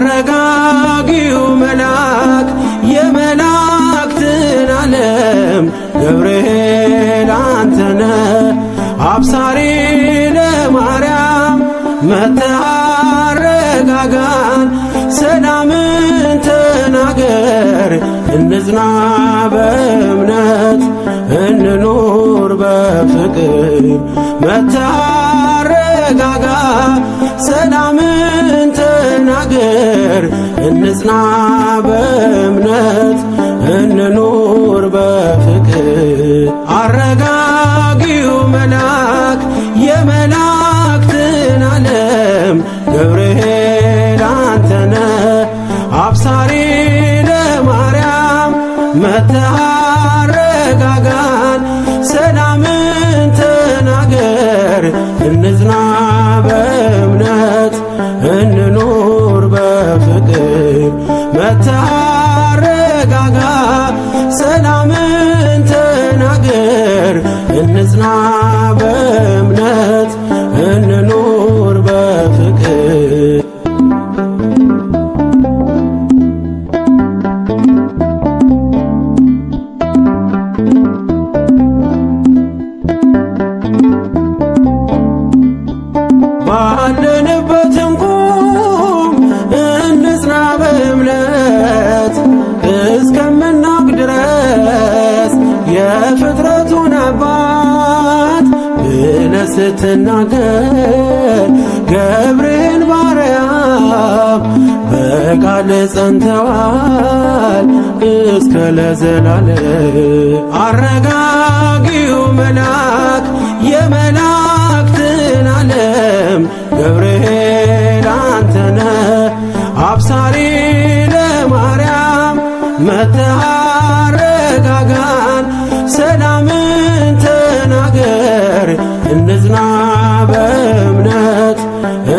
አረጋጊው መልአክ የመላእክትን ዓለም ገብርኤል አንተነ አብሳሪ ለማርያም መጥተህ አረጋጋን ሰላምን ተናገር እንጽና በእምነት እንኑር በፍቅር መጥተህ አረጋጋ ሰላምን ተናገር እንጽና በእምነት እንኑር በፍቅር አረጋጊው መልአክ የመላእክትን ዓለም ገብርኤል አንተነ አብሳሪ ለማርያም መጥተህ አረጋጋን ሰላምን ተናገር እንጽና በእምነት እንኑር በፍቅር መጥተህ አረጋጋ ሰላምን ተናገር እንጽና በእምነት እንኑር በፍቅር ባለንበት እንቁም እንጽና በእምነት እስከምናውቅ ድረስ የፍጥረቱን አባት ብለህ ስትናገር ገብርኤል ባርያም በቃል ጸንተዋል እስከ ለዘላለም አረጋጊው መልአክ የመላእክትን ዓለም ገብርኤል አንተነ አብሳሪ ለማርያም መጥተህ አረጋጋን ሰላምን ተናገር እንጽና በእምነት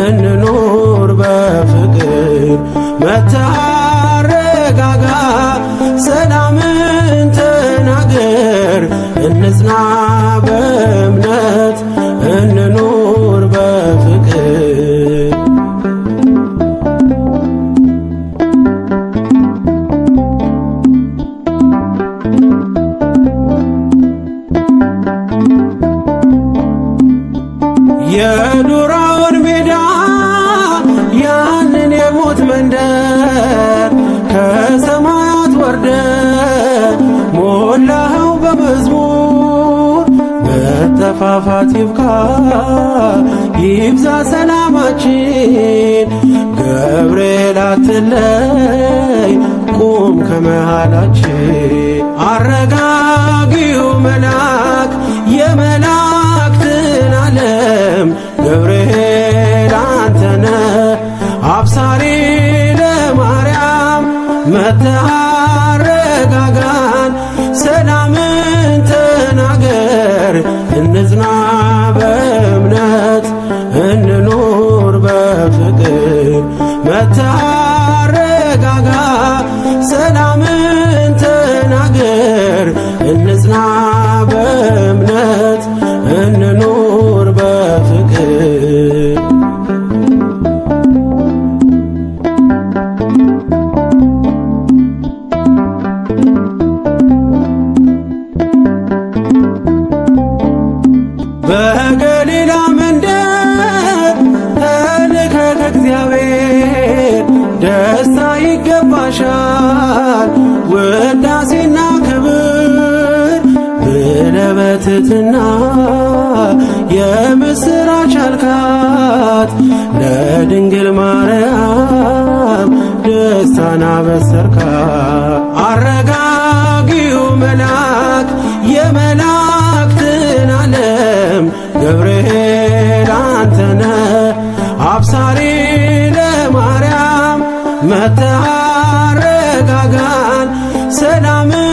እንኑር በፍቅር መጥተህ አረጋጋ ሰላምን ተናገር እንጽና በእምነት እንኑር በፍቅር የዱራውን ሜዳ ያንን የሞት መንደር ከሰማያት ወርደ ሞላኸው በመዝሙር መጠፋፋት ይብቃ ይብዛ ሰላማችን ገብርኤል አትለይ ቁም ከመሃላችን አረጋጊው መልአክ የመላእክትን ዓለም ገብርኤል አንተነ አብሳሪ ለማርያም መጥተህ አረጋጋን ሰላምን ተናገር እንጽና በእምነት እንኑር በፍቅር መጥተህ አረጋጋ ሰላምን ተናገር እንጽና በእምነት እንኑር በፍቅር በገሊላ መንደር ተልከ ከእግዚአብሔር ደስታ ይገባሻል ውዳሴና ክብር ብለህ በትሕትና የምስራች አልካት ለድንግል ማርያም ደስታን አበሰርካት አረጋጊው መልአክ የመላእክትን ዓለም ገብርኤል አንተነ አብሳሪ ለማርያም መጥተህ አረጋጋን ሰላምን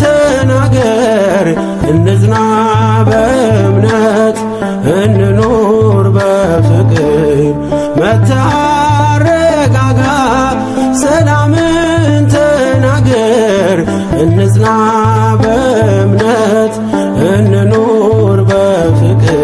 ተናገር እንጽና በእምነት እንኑር በፍቅር መታረጋጋ ሰላምን ተናገር እንጽና በእምነት እንኑር በፍቅር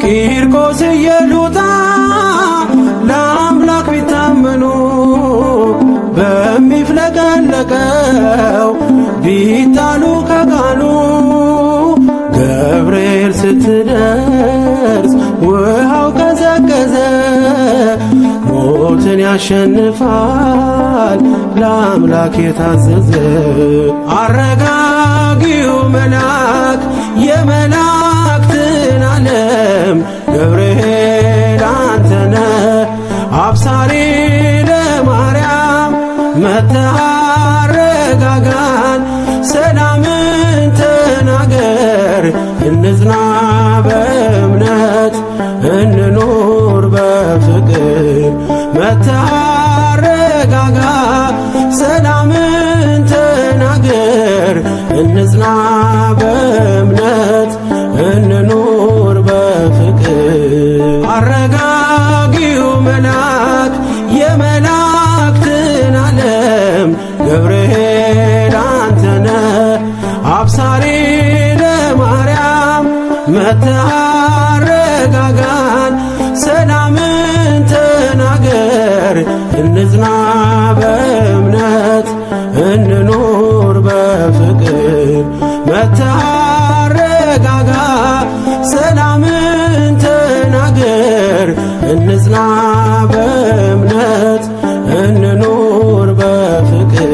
ቂርቆስ ኢየሉጣ ለአምላክ ቢታመኑ በሚፍለቀለቀው ቢጣሉ ከቃሉ ገብርኤል ስትደርስ ውሃው ቀዘቀዘ ሞትን ያሸንፋል ለአምላክ የታዘዘ አረጋጊው መልአክ የመላእክትን ዓለም ገብርኤል አንተነ አብሳሪ ለማርያም መታረጋጋን ሰላምን ተናገር እንጽና በእምነት እንኑር በፍቅር መታረጋጋ ሰላምን ተናገር እንጽና በእምነት እንኑር በፍቅር አረጋጊው መልአክ የመላእክትን ዓለም ገብርኤል አንተነ አብሳሪ ለማርያም መታረጋጋን ሰላምን ተናገር እንጽና በእምነት እንኑር በፍቅር መታረጋጋ ሰላምን ተናገር እንጽና በእምነት እንኑር በፍቅር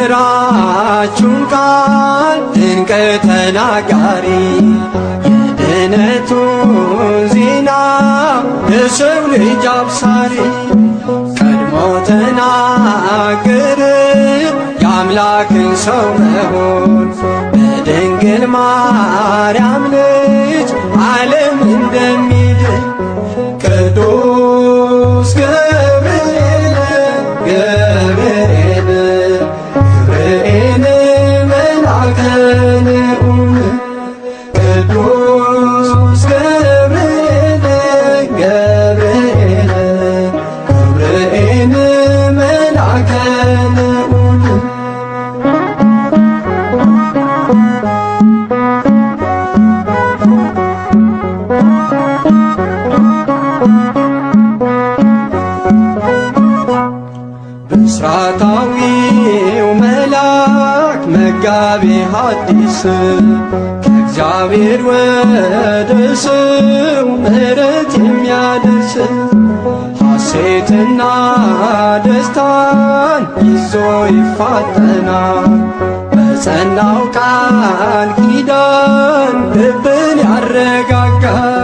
የምስራቹን ቃል ድንቅ ተናጋሪ የድነቱን ዜና የሰው ልጅ አብሳሪ ቀድሞ ተናገረ የአምላክን ሰው መሆን በድንግል ማርያም ልጅ ዓለም እንደሚድን ቅዱስ ገብርኤል መልአከ ልዑል ቅዱስ ገብርኤል መልአከ ልዑል ብስራታዊው መልአክ መጋቤ ሐዲስ ከእግዚአብሔር ወደ ሰው ምሕረት የሚያደርስ ሐሴትና ደስታን ይዞ ይፋጠናል በጸናው ቃል ኪዳን ልብን ያረጋጋል